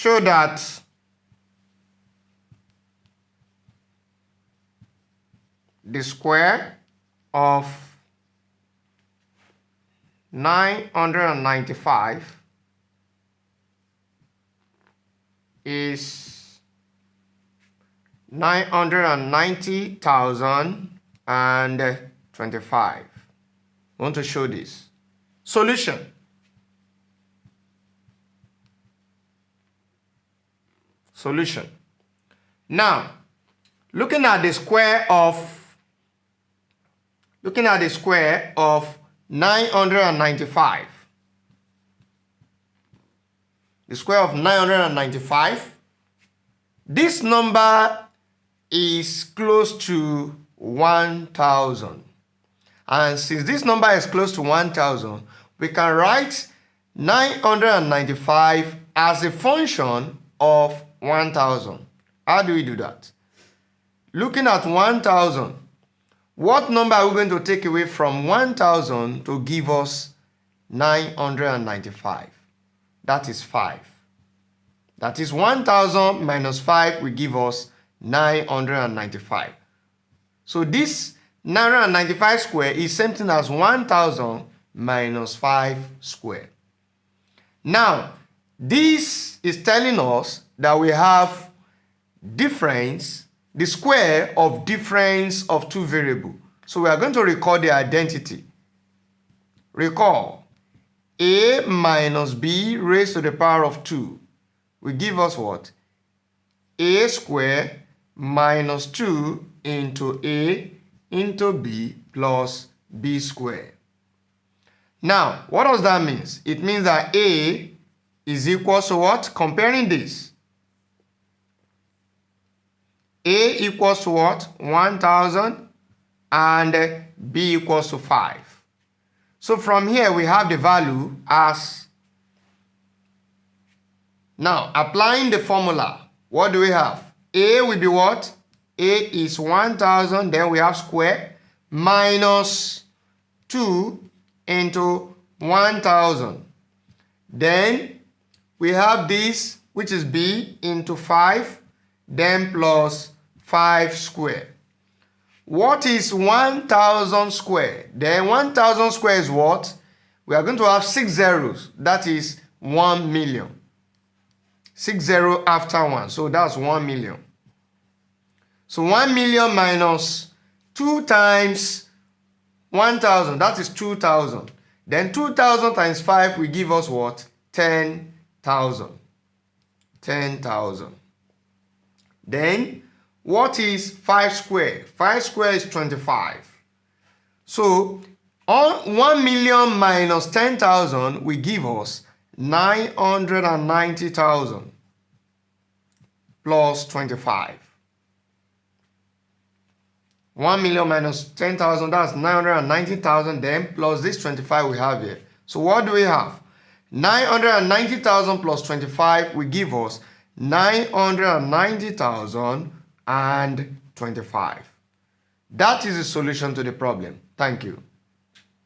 show that the square of 995 is 990,025. I want to show this. Solution. Solution. Now, looking at the square of 995. The square of 995. This number is close to 1,000. And since this number is close to 1,000, we can write 995 as a function of 1,000. How do we do that? Looking at 1,000, what number are we going to take away from 1,000 to give us 995? That is 5. That is 1,000 minus 5 will give us 995. So this 995 square is same thing as 1,000 minus 5 square. Now, this is telling us that we have difference, the square of difference of two variables. So we are going to record the identity. Recall, a minus b raised to the power of 2 will give us what? A square minus 2 into a into b plus b squared. Now, what does that mean? It means that a is equal to what? Comparing this. A equals to what? 1,000 and b equals to 5. So from here we have the value as, now applying the formula, what do we have? A will be what? A is 1,000, then we have square minus 2 into 1,000. Then we have this, which is b into 5, then plus 5 square. What is 1,000 square? Then 1,000 square is what? We are going to have 6 zeros. That is 1 million. 6 0 after 1. So that's 1 million. So 1 million minus 2 times 1,000. That is 2,000. Then 2,000 times 5 will give us what? 10,000. 10,000. Then what is 5 square? 5 square is 25. So 1 million minus 10,000 will give us 990,000 plus 25. 1 million minus 10,000, that's 990,000, then plus this 25 we have here. So what do we have? 990,000 plus 25 will give us 990,025. That is the solution to the problem. Thank you.